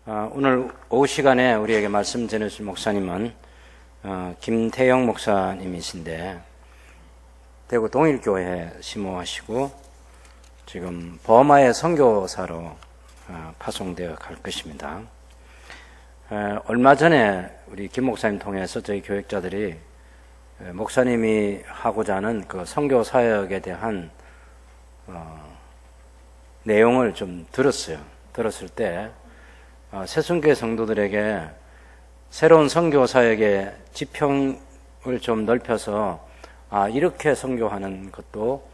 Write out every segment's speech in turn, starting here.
오늘 오후 시간에 우리에게 말씀 전해주신 목사님은 김태영 목사님이신데 대구 동일교회에 심호하시고 지금 버마의 선교사로 파송되어 갈 것입니다. 얼마 전에 우리 김 목사님 통해서 저희 교역자들이 목사님이 하고자 하는 그 선교 사역에 대한 내용을 좀 들었어요. 들었을 때 새순교회 성도들에게 새로운 선교 사역의 지평을 좀 넓혀서 이렇게 선교하는 것도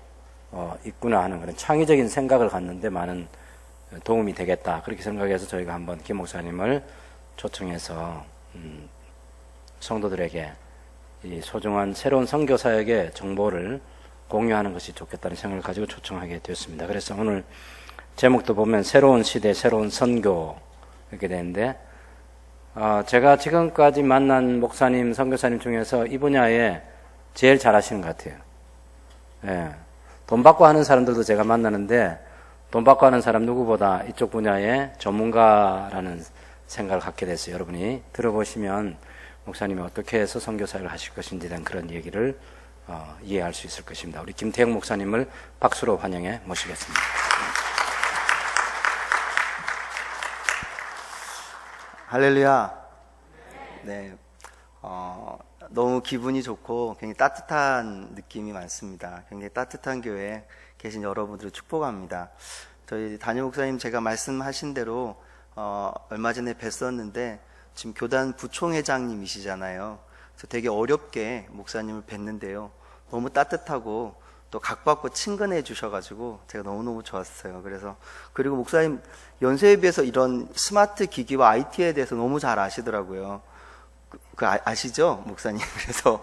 있구나 하는 그런 창의적인 생각을 갖는데 많은 도움이 되겠다. 그렇게 생각해서 저희가 한번 김 목사님을 초청해서 성도들에게 이 소중한 새로운 선교 사역의 정보를 공유하는 것이 좋겠다는 생각을 가지고 초청하게 되었습니다. 그래서 오늘 제목도 보면 새로운 시대, 새로운 선교 이렇게 되는데 제가 지금까지 만난 목사님, 선교사님 중에서 이 분야에 제일 잘하시는 것 같아요. 돈 받고 하는 사람들도 제가 만나는데 돈 받고 하는 사람 누구보다 이쪽 분야의 전문가라는 생각을 갖게 됐어요. 여러분이 들어보시면 목사님이 어떻게 해서 선교사를 하실 것인지에 대한 그런 얘기를 이해할 수 있을 것입니다. 우리 김태영 목사님을 박수로 환영해 모시겠습니다. 할렐루야. 네, 너무 기분이 좋고 굉장히 따뜻한 느낌이 많습니다. 굉장히 따뜻한 교회에 계신 여러분들을 축복합니다. 저희 담임 목사님 제가 말씀하신 대로 얼마 전에 뵀었는데 지금 교단 부총회장님이시잖아요. 그래서 되게 어렵게 목사님을 뵀는데요. 너무 따뜻하고 또 각받고 친근해 주셔가지고 제가 너무너무 좋았어요. 그리고 목사님 연세에 비해서 이런 스마트 기기와 IT에 대해서 너무 잘 아시더라고요. 아시죠? 목사님. 그래서,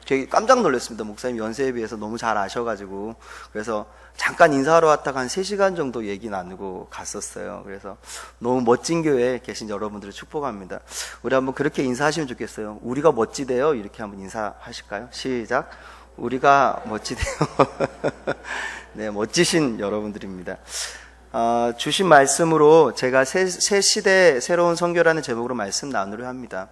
되게 깜짝 놀랐습니다. 목사님 연세에 비해서 너무 잘 아셔가지고. 그래서 잠깐 인사하러 왔다가 한 3시간 정도 얘기 나누고 갔었어요. 그래서 너무 멋진 교회에 계신 여러분들을 축복합니다. 우리 한번 그렇게 인사하시면 좋겠어요. 우리가 멋지대요. 이렇게 한번 인사하실까요? 시작. 우리가 멋지대요. 네, 멋지신 여러분들입니다. 주신 말씀으로 제가 새 시대 새로운 선교라는 제목으로 말씀 나누려 합니다.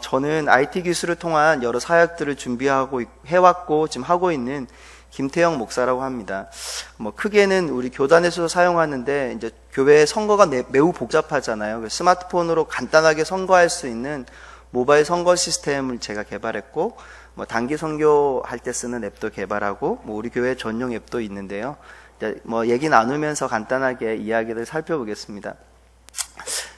저는 IT 기술을 통한 여러 사역들을 준비하고 해왔고 지금 하고 있는 김태영 목사라고 합니다. 크게는 우리 교단에서 사용하는데 이제 교회 선거가 매우 복잡하잖아요. 스마트폰으로 간단하게 선거할 수 있는 모바일 선거 시스템을 제가 개발했고 단기 선교할 때 쓰는 앱도 개발하고 우리 교회 전용 앱도 있는데요. 얘기 나누면서 간단하게 이야기를 살펴보겠습니다.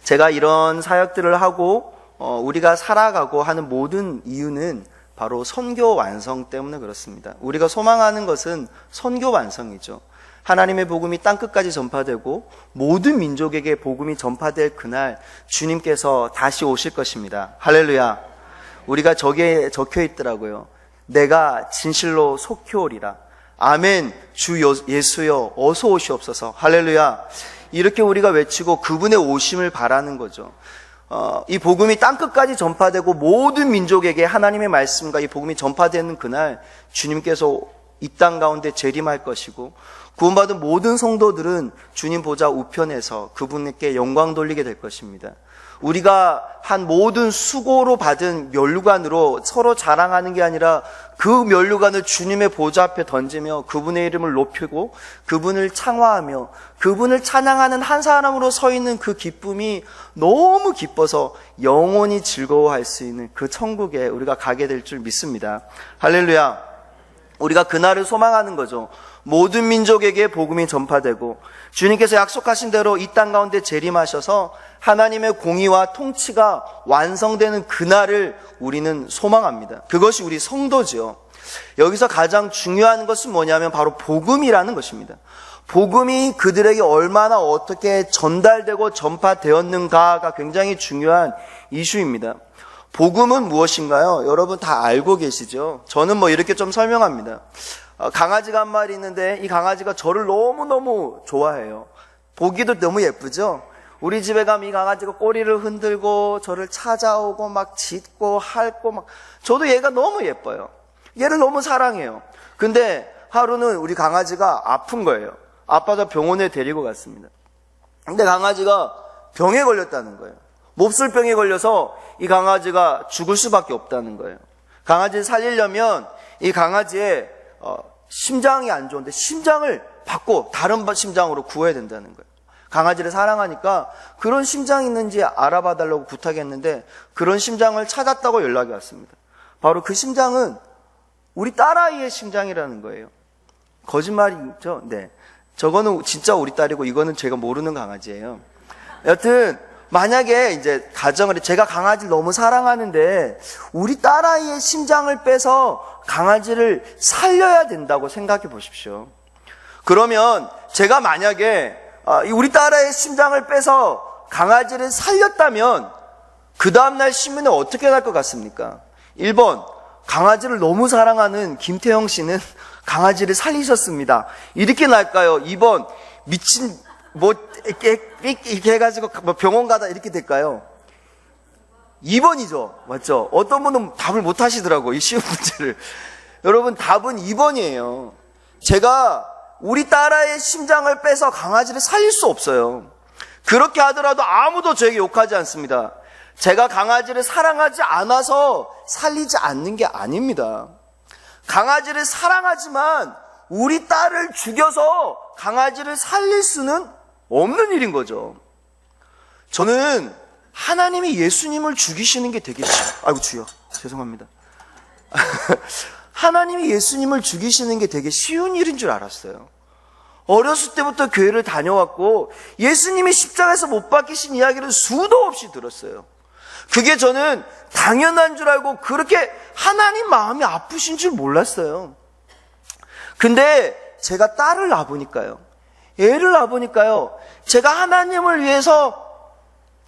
제가 이런 사역들을 하고 우리가 살아가고 하는 모든 이유는 바로 선교 완성 때문에 그렇습니다. 우리가 소망하는 것은 선교 완성이죠. 하나님의 복음이 땅끝까지 전파되고 모든 민족에게 복음이 전파될 그날 주님께서 다시 오실 것입니다. 할렐루야. 우리가 저기에 적혀 있더라고요. 내가 진실로 속히 오리라. 아멘. 주 예수여 어서 오시옵소서. 할렐루야. 이렇게 우리가 외치고 그분의 오심을 바라는 거죠. 이 복음이 땅끝까지 전파되고 모든 민족에게 하나님의 말씀과 이 복음이 전파되는 그날 주님께서 이 땅 가운데 재림할 것이고 구원받은 모든 성도들은 주님 보좌 우편에서 그분께 영광 돌리게 될 것입니다. 우리가 한 모든 수고로 받은 면류관으로 서로 자랑하는 게 아니라 그 면류관을 주님의 보좌 앞에 던지며 그분의 이름을 높이고 그분을 창화하며 그분을 찬양하는 한 사람으로 서 있는 그 기쁨이 너무 기뻐서 영원히 즐거워할 수 있는 그 천국에 우리가 가게 될 줄 믿습니다. 할렐루야. 우리가 그날을 소망하는 거죠. 모든 민족에게 복음이 전파되고 주님께서 약속하신 대로 이 땅 가운데 재림하셔서 하나님의 공의와 통치가 완성되는 그날을 우리는 소망합니다. 그것이 우리 성도지요. 여기서 가장 중요한 것은 뭐냐면 바로 복음이라는 것입니다. 복음이 그들에게 얼마나 어떻게 전달되고 전파되었는가가 굉장히 중요한 이슈입니다. 복음은 무엇인가요? 여러분 다 알고 계시죠? 저는 이렇게 좀 설명합니다. 강아지가 한 마리 있는데 이 강아지가 저를 너무너무 좋아해요. 보기도 너무 예쁘죠? 우리 집에 가면 이 강아지가 꼬리를 흔들고 저를 찾아오고 막 짖고 핥고 저도 얘가 너무 예뻐요. 얘를 너무 사랑해요. 근데 하루는 우리 강아지가 아픈 거예요. 아빠가 병원에 데리고 갔습니다. 근데 강아지가 병에 걸렸다는 거예요. 몹쓸병에 걸려서 이 강아지가 죽을 수밖에 없다는 거예요. 강아지를 살리려면 이 강아지의 심장이 안 좋은데 심장을 받고 다른 심장으로 구해야 된다는 거예요. 강아지를 사랑하니까 그런 심장이 있는지 알아봐 달라고 부탁했는데 그런 심장을 찾았다고 연락이 왔습니다. 바로 그 심장은 우리 딸아이의 심장이라는 거예요. 거짓말이죠? 네. 저거는 진짜 우리 딸이고 이거는 제가 모르는 강아지예요. 여튼 만약에 이제 가정을 제가 강아지를 너무 사랑하는데 우리 딸아이의 심장을 빼서 강아지를 살려야 된다고 생각해 보십시오. 그러면 제가 만약에 우리 딸아이의 심장을 빼서 강아지를 살렸다면 그 다음날 신문에 어떻게 날 것 같습니까? 1번, 강아지를 너무 사랑하는 김태형 씨는 강아지를 살리셨습니다. 이렇게 날까요? 2번, 미친 이렇게 해가지고 병원 가다 이렇게 될까요? 2번이죠. 맞죠? 어떤 분은 답을 못 하시더라고요. 이 쉬운 문제를. 여러분, 답은 2번이에요. 제가 우리 딸아이의 심장을 빼서 강아지를 살릴 수 없어요. 그렇게 하더라도 아무도 저에게 욕하지 않습니다. 제가 강아지를 사랑하지 않아서 살리지 않는 게 아닙니다. 강아지를 사랑하지만 우리 딸을 죽여서 강아지를 살릴 수는 없는 일인 거죠. 저는 하나님이 예수님을 죽이시는 게 되게 아이고 주여 죄송합니다. 하나님이 예수님을 죽이시는 게 되게 쉬운 일인 줄 알았어요. 어렸을 때부터 교회를 다녀왔고 예수님이 십자가에서 못 박히신 이야기를 수도 없이 들었어요. 그게 저는 당연한 줄 알고 그렇게 하나님 마음이 아프신 줄 몰랐어요. 근데 제가 딸을 낳아보니까요, 애를 낳아보니까요, 제가 하나님을 위해서,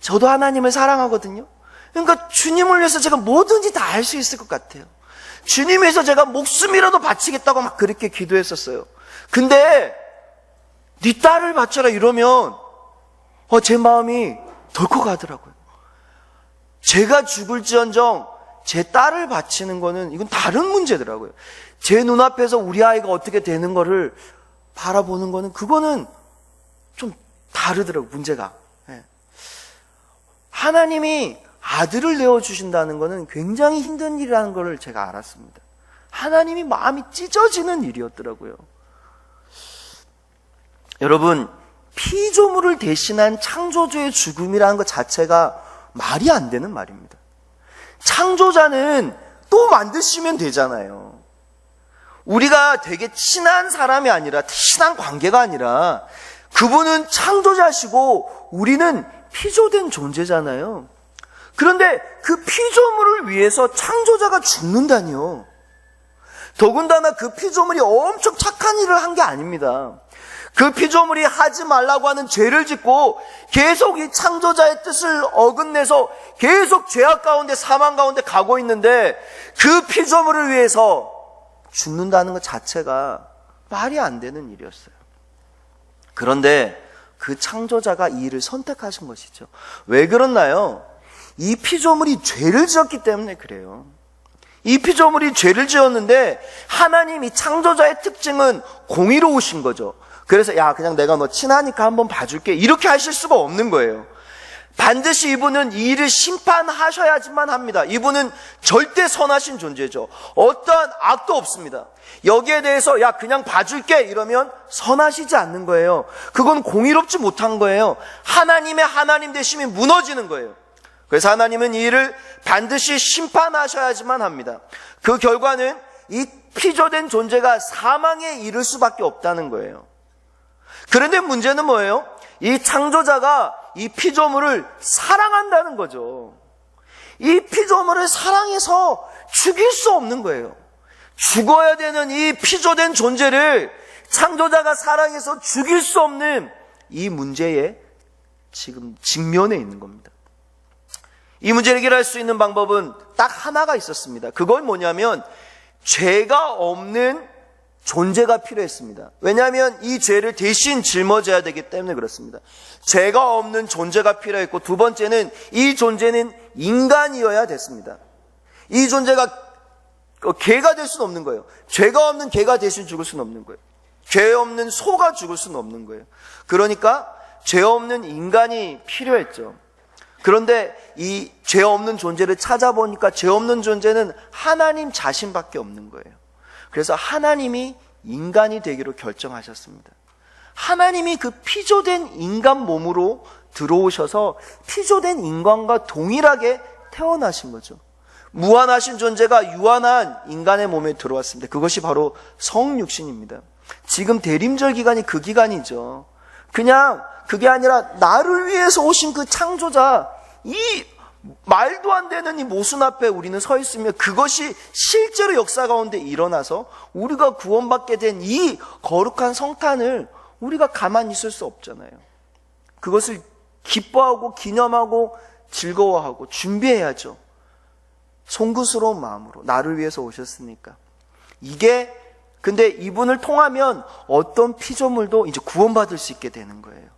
저도 하나님을 사랑하거든요. 그러니까 주님을 위해서 제가 뭐든지 다 할 수 있을 것 같아요. 주님 위해서 제가 목숨이라도 바치겠다고 막 그렇게 기도했었어요. 근데 네 딸을 바쳐라 이러면 제 마음이 덜컥하더라고요. 제가 죽을지언정 제 딸을 바치는 거는 이건 다른 문제더라고요. 제 눈앞에서 우리 아이가 어떻게 되는 거를 바라보는 거는 그거는 좀 다르더라고요. 문제가. 하나님이 아들을 내어주신다는 거는 굉장히 힘든 일이라는 걸 제가 알았습니다. 하나님이 마음이 찢어지는 일이었더라고요. 여러분, 피조물을 대신한 창조주의 죽음이라는 것 자체가 말이 안 되는 말입니다. 창조자는 또 만드시면 되잖아요. 우리가 되게 친한 사람이 아니라, 친한 관계가 아니라 그분은 창조자시고 우리는 피조된 존재잖아요. 그런데 그 피조물을 위해서 창조자가 죽는다니요. 더군다나 그 피조물이 엄청 착한 일을 한 게 아닙니다. 그 피조물이 하지 말라고 하는 죄를 짓고 계속 이 창조자의 뜻을 어긋내서 계속 죄악 가운데 사망 가운데 가고 있는데 그 피조물을 위해서 죽는다는 것 자체가 말이 안 되는 일이었어요. 그런데 그 창조자가 이 일을 선택하신 것이죠. 왜 그렇나요? 이 피조물이 죄를 지었기 때문에 그래요. 이 피조물이 죄를 지었는데 하나님 이 창조자의 특징은 공의로우신 거죠. 그래서 야 그냥 내가 너 친하니까 한번 봐줄게 이렇게 하실 수가 없는 거예요. 반드시 이분은 이 일을 심판하셔야지만 합니다. 이분은 절대 선하신 존재죠. 어떠한 악도 없습니다. 여기에 대해서 야 그냥 봐줄게 이러면 선하시지 않는 거예요. 그건 공의롭지 못한 거예요. 하나님의 하나님 되심이 무너지는 거예요. 그래서 하나님은 이 일을 반드시 심판하셔야지만 합니다. 그 결과는 이 피조된 존재가 사망에 이를 수밖에 없다는 거예요. 그런데 문제는 뭐예요? 이 창조자가 이 피조물을 사랑한다는 거죠. 이 피조물을 사랑해서 죽일 수 없는 거예요. 죽어야 되는 이 피조된 존재를 창조자가 사랑해서 죽일 수 없는 이 문제에 지금 직면해 있는 겁니다. 이 문제를 해결할 수 있는 방법은 딱 하나가 있었습니다. 그건 뭐냐면 죄가 없는 존재가 필요했습니다. 왜냐하면 이 죄를 대신 짊어져야 되기 때문에 그렇습니다. 죄가 없는 존재가 필요했고 두 번째는 이 존재는 인간이어야 됐습니다. 이 존재가 개가 될 수는 없는 거예요. 죄가 없는 개가 대신 죽을 수는 없는 거예요. 죄 없는 소가 죽을 수는 없는 거예요. 그러니까 죄 없는 인간이 필요했죠. 그런데 이 죄 없는 존재를 찾아보니까 죄 없는 존재는 하나님 자신밖에 없는 거예요. 그래서 하나님이 인간이 되기로 결정하셨습니다. 하나님이 그 피조된 인간 몸으로 들어오셔서 피조된 인간과 동일하게 태어나신 거죠. 무한하신 존재가 유한한 인간의 몸에 들어왔습니다. 그것이 바로 성육신입니다. 지금 대림절 기간이 그 기간이죠. 그냥 그게 아니라 나를 위해서 오신 그 창조자, 이 말도 안 되는 이 모순 앞에 우리는 서 있으며 그것이 실제로 역사 가운데 일어나서 우리가 구원받게 된 이 거룩한 성탄을 우리가 가만히 있을 수 없잖아요. 그것을 기뻐하고 기념하고 즐거워하고 준비해야죠. 송구스러운 마음으로 나를 위해서 오셨으니까. 이게 근데 이분을 통하면 어떤 피조물도 이제 구원받을 수 있게 되는 거예요.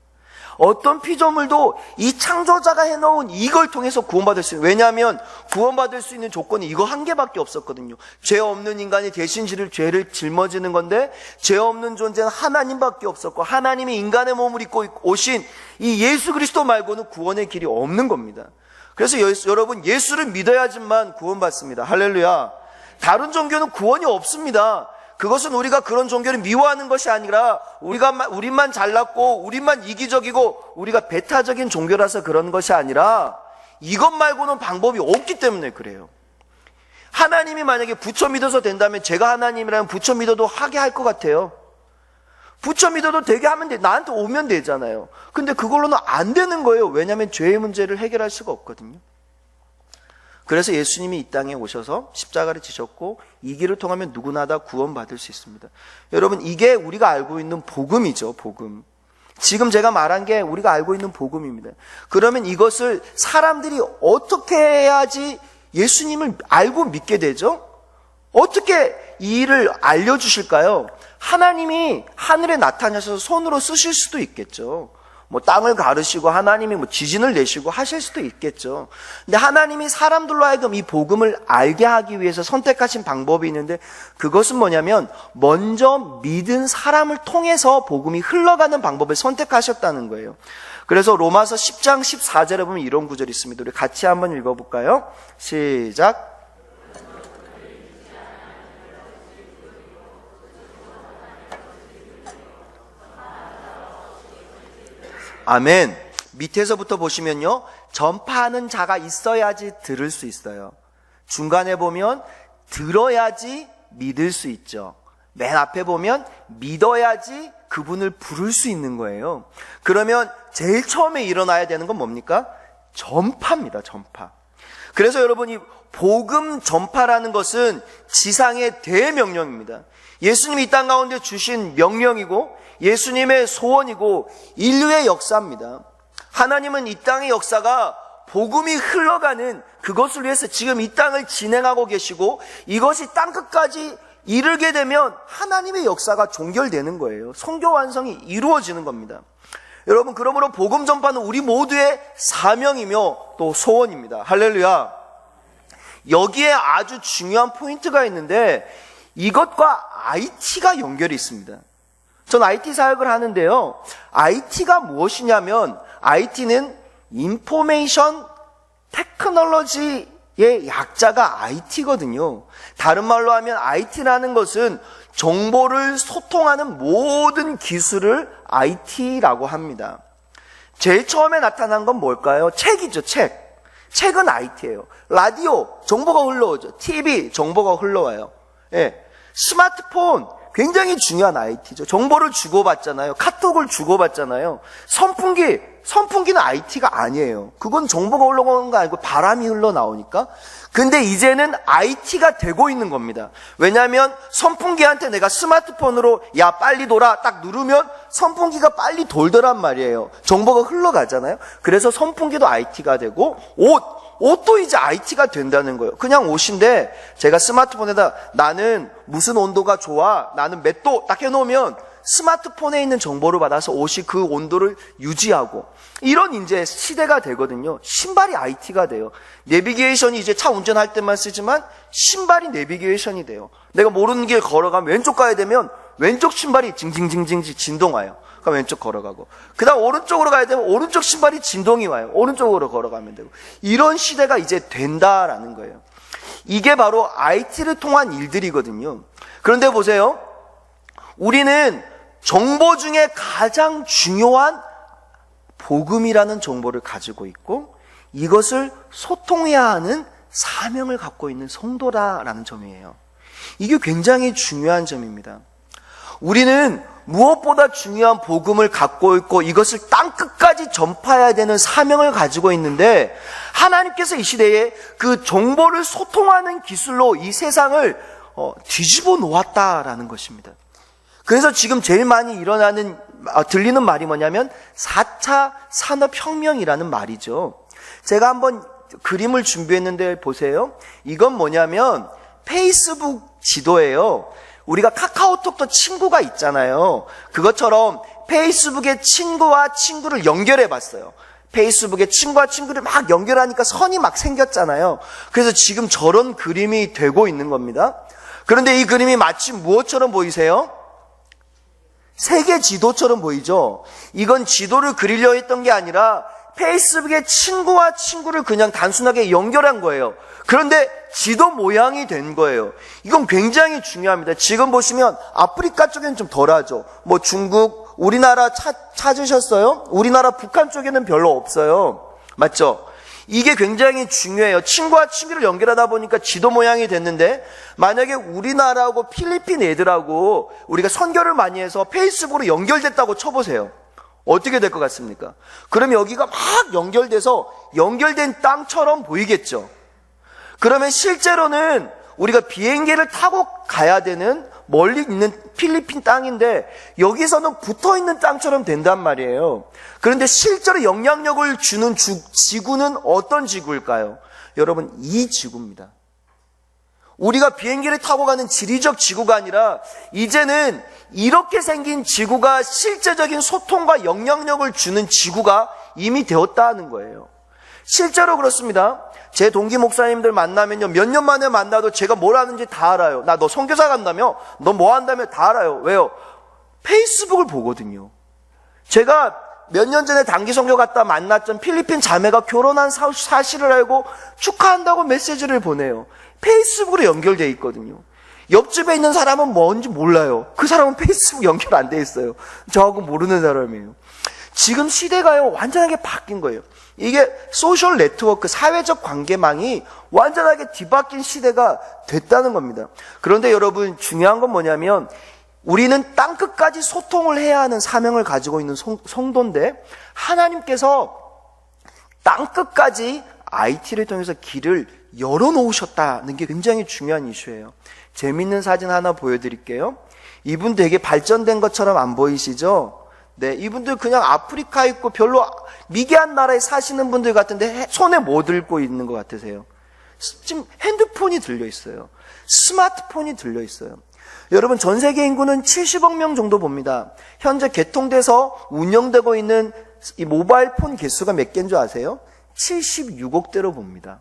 어떤 피조물도 이 창조자가 해놓은 이걸 통해서 구원받을 수 있는, 왜냐하면 구원받을 수 있는 조건이 이거 한 개밖에 없었거든요. 죄 없는 인간이 대신 죄를 짊어지는 건데 죄 없는 존재는 하나님밖에 없었고 하나님이 인간의 몸을 입고 오신 이 예수 그리스도 말고는 구원의 길이 없는 겁니다. 그래서 여러분 예수를 믿어야지만 구원받습니다. 할렐루야. 다른 종교는 구원이 없습니다. 그것은 우리가 그런 종교를 미워하는 것이 아니라 우리만 잘났고 우리만 이기적이고 우리가 배타적인 종교라서 그런 것이 아니라 이것 말고는 방법이 없기 때문에 그래요. 하나님이 만약에 부처 믿어서 된다면 제가 하나님이라면 부처 믿어도 하게 할 것 같아요. 부처 믿어도 되게 하면 돼. 나한테 오면 되잖아요. 근데 그걸로는 안 되는 거예요. 왜냐하면 죄의 문제를 해결할 수가 없거든요. 그래서 예수님이 이 땅에 오셔서 십자가를 지셨고 이 길을 통하면 누구나 다 구원받을 수 있습니다. 여러분, 이게 우리가 알고 있는 복음이죠. 복음. 지금 제가 말한 게 우리가 알고 있는 복음입니다. 그러면 이것을 사람들이 어떻게 해야지 예수님을 알고 믿게 되죠? 어떻게 이 일을 알려주실까요? 하나님이 하늘에 나타나셔서 손으로 쓰실 수도 있겠죠. 뭐 땅을 가르시고 하나님이 뭐 지진을 내시고 하실 수도 있겠죠. 근데 하나님이 사람들로 하여금 이 복음을 알게 하기 위해서 선택하신 방법이 있는데 그것은 뭐냐면 먼저 믿은 사람을 통해서 복음이 흘러가는 방법을 선택하셨다는 거예요. 그래서 로마서 10장 14절에 보면 이런 구절이 있습니다. 우리 같이 한번 읽어볼까요? 시작. 아멘. 밑에서부터 보시면요, 전파하는 자가 있어야지 들을 수 있어요. 중간에 보면 들어야지 믿을 수 있죠. 맨 앞에 보면 믿어야지 그분을 부를 수 있는 거예요. 그러면 제일 처음에 일어나야 되는 건 뭡니까? 전파입니다. 전파. 그래서 여러분이 복음 전파라는 것은 지상의 대명령입니다. 예수님이 이 땅 가운데 주신 명령이고 예수님의 소원이고 인류의 역사입니다. 하나님은 이 땅의 역사가 복음이 흘러가는 그것을 위해서 지금 이 땅을 진행하고 계시고 이것이 땅끝까지 이르게 되면 하나님의 역사가 종결되는 거예요. 성교 완성이 이루어지는 겁니다. 여러분, 그러므로 복음 전파는 우리 모두의 사명이며 또 소원입니다. 할렐루야. 여기에 아주 중요한 포인트가 있는데 이것과 IT가 연결이 있습니다. 전 IT 사역을 하는데요. IT가 무엇이냐면 IT는 인포메이션 테크놀로지의 약자가 IT거든요. 다른 말로 하면 IT라는 것은 정보를 소통하는 모든 기술을 IT라고 합니다. 제일 처음에 나타난 건 뭘까요? 책이죠, 책. 책은 IT예요. 라디오, 정보가 흘러오죠. TV, 정보가 흘러와요. 예. 스마트폰, 굉장히 중요한 IT죠. 정보를 주고받잖아요. 카톡을 주고받잖아요. 선풍기는 IT가 아니에요. 그건 정보가 흘러가는 거 아니고 바람이 흘러나오니까. 근데 이제는 IT가 되고 있는 겁니다. 왜냐하면 선풍기한테 내가 스마트폰으로 야 빨리 돌아 딱 누르면 선풍기가 빨리 돌더란 말이에요. 정보가 흘러가잖아요. 그래서 선풍기도 IT가 되고 옷도 이제 IT가 된다는 거예요. 그냥 옷인데 제가 스마트폰에다 나는 무슨 온도가 좋아, 나는 몇 도 딱 해놓으면 스마트폰에 있는 정보를 받아서 옷이 그 온도를 유지하고 이런 이제 시대가 되거든요. 신발이 IT가 돼요. 내비게이션이 이제 차 운전할 때만 쓰지만 신발이 내비게이션이 돼요. 내가 모르는 길 걸어가면 왼쪽 가야 되면 왼쪽 신발이 징징징징 진동와요. 그럼 왼쪽 걸어가고, 그 다음 오른쪽으로 가야 되면 오른쪽 신발이 진동이 와요. 오른쪽으로 걸어가면 되고. 이런 시대가 이제 된다라는 거예요. 이게 바로 IT를 통한 일들이거든요. 그런데 보세요. 우리는 정보 중에 가장 중요한 복음이라는 정보를 가지고 있고, 이것을 소통해야 하는 사명을 갖고 있는 성도라라는 점이에요. 이게 굉장히 중요한 점입니다. 우리는 무엇보다 중요한 복음을 갖고 있고 이것을 땅끝까지 전파해야 되는 사명을 가지고 있는데, 하나님께서 이 시대에 그 정보를 소통하는 기술로 이 세상을 뒤집어 놓았다라는 것입니다. 그래서 지금 제일 많이 들리는 말이 뭐냐면 4차 산업혁명이라는 말이죠. 제가 한번 그림을 준비했는데 보세요. 이건 뭐냐면 페이스북 지도예요. 우리가 카카오톡도 친구가 있잖아요. 그것처럼 페이스북에 친구와 친구를 연결해 봤어요. 페이스북에 친구와 친구를 막 연결하니까 선이 막 생겼잖아요. 그래서 지금 저런 그림이 되고 있는 겁니다. 그런데 이 그림이 마치 무엇처럼 보이세요? 세계 지도처럼 보이죠? 이건 지도를 그리려 했던 게 아니라 페이스북에 친구와 친구를 그냥 단순하게 연결한 거예요. 그런데 지도 모양이 된 거예요. 이건 굉장히 중요합니다. 지금 보시면 아프리카 쪽에는 좀 덜하죠. 뭐 중국, 우리나라 찾으셨어요? 우리나라 북한 쪽에는 별로 없어요. 맞죠? 이게 굉장히 중요해요. 친구와 친구를 연결하다 보니까 지도 모양이 됐는데, 만약에 우리나라하고 필리핀 애들하고 우리가 선교를 많이 해서 페이스북으로 연결됐다고 쳐보세요. 어떻게 될 것 같습니까? 그럼 여기가 막 연결돼서 연결된 땅처럼 보이겠죠. 그러면 실제로는 우리가 비행기를 타고 가야 되는 멀리 있는 필리핀 땅인데 여기서는 붙어있는 땅처럼 된단 말이에요. 그런데 실제로 영향력을 주는 지구는 어떤 지구일까요? 여러분, 이 지구입니다. 우리가 비행기를 타고 가는 지리적 지구가 아니라 이제는 이렇게 생긴 지구가 실제적인 소통과 영향력을 주는 지구가 이미 되었다는 거예요. 실제로 그렇습니다. 제 동기 목사님들 만나면요, 몇 년 만에 만나도 제가 뭘 하는지 다 알아요. 나 너 선교사 간다며? 너 뭐 한다며? 다 알아요. 왜요? 페이스북을 보거든요. 제가 몇 년 전에 단기 선교 갔다 만났던 필리핀 자매가 결혼한 사실을 알고 축하한다고 메시지를 보내요. 페이스북으로 연결되어 있거든요. 옆집에 있는 사람은 뭔지 몰라요. 그 사람은 페이스북 연결 안 돼 있어요. 저하고 모르는 사람이에요. 지금 시대가요, 완전하게 바뀐 거예요. 이게 소셜 네트워크, 사회적 관계망이 완전하게 뒤바뀐 시대가 됐다는 겁니다. 그런데 여러분, 중요한 건 뭐냐면 우리는 땅끝까지 소통을 해야 하는 사명을 가지고 있는 성도인데, 하나님께서 땅끝까지 IT를 통해서 길을 열어놓으셨다는 게 굉장히 중요한 이슈예요. 재밌는 사진 하나 보여드릴게요. 이분 되게 발전된 것처럼 안 보이시죠? 네, 이분들 그냥 아프리카에 있고 별로 미개한 나라에 사시는 분들 같은데 손에 뭐 들고 있는 것 같으세요? 지금 핸드폰이 들려있어요. 스마트폰이 들려있어요. 여러분, 전 세계 인구는 70억 명 정도 봅니다. 현재 개통돼서 운영되고 있는 이 모바일 폰 개수가 몇 개인 줄 아세요? 76억 대로 봅니다.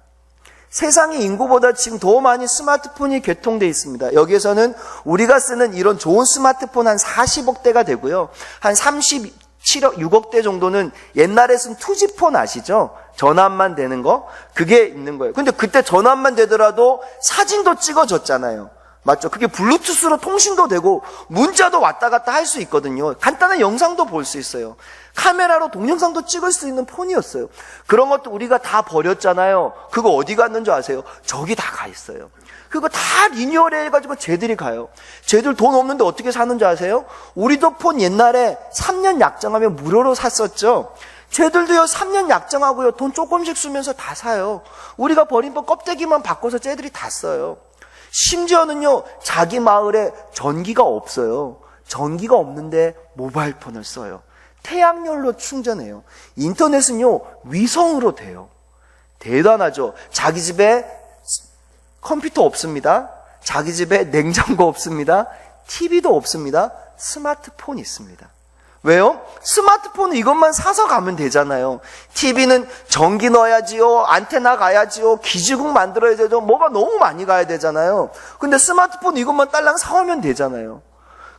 세상의 인구보다 지금 더 많이 스마트폰이 개통되어 있습니다. 여기에서는 우리가 쓰는 이런 좋은 스마트폰 한 40억 대가 되고요. 한 37억, 6억 대 정도는 옛날에 쓴 투지폰 아시죠? 전압만 되는 거? 그게 있는 거예요. 근데 그때 전압만 되더라도 사진도 찍어줬잖아요. 맞죠? 그게 블루투스로 통신도 되고 문자도 왔다 갔다 할 수 있거든요. 간단한 영상도 볼 수 있어요. 카메라로 동영상도 찍을 수 있는 폰이었어요. 그런 것도 우리가 다 버렸잖아요. 그거 어디 갔는 줄 아세요? 저기 다 가 있어요. 그거 다 리뉴얼 해가지고 쟤들이 가요. 쟤들 돈 없는데 어떻게 사는 줄 아세요? 우리도 폰 옛날에 3년 약정하면 무료로 샀었죠. 쟤들도요, 3년 약정하고요, 돈 조금씩 쓰면서 다 사요. 우리가 버린 폰 껍데기만 바꿔서 쟤들이 다 써요. 심지어는요, 자기 마을에 전기가 없어요. 전기가 없는데 모바일 폰을 써요. 태양열로 충전해요. 인터넷은요, 위성으로 돼요. 대단하죠. 자기 집에 컴퓨터 없습니다. 자기 집에 냉장고 없습니다. TV도 없습니다. 스마트폰이 있습니다. 왜요? 스마트폰은 이것만 사서 가면 되잖아요. TV는 전기 넣어야지요, 안테나 가야지요, 기지국 만들어야 되죠. 뭐가 너무 많이 가야 되잖아요. 근데 스마트폰 이것만 딸랑 사오면 되잖아요.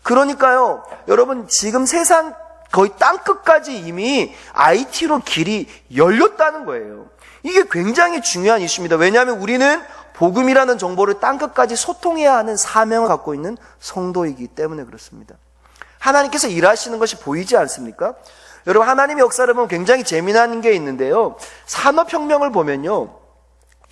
그러니까요, 여러분, 지금 세상 거의 땅끝까지 이미 IT로 길이 열렸다는 거예요. 이게 굉장히 중요한 이슈입니다. 왜냐하면 우리는 복음이라는 정보를 땅끝까지 소통해야 하는 사명을 갖고 있는 성도이기 때문에 그렇습니다. 하나님께서 일하시는 것이 보이지 않습니까? 여러분, 하나님의 역사를 보면 굉장히 재미난 게 있는데요. 산업혁명을 보면요,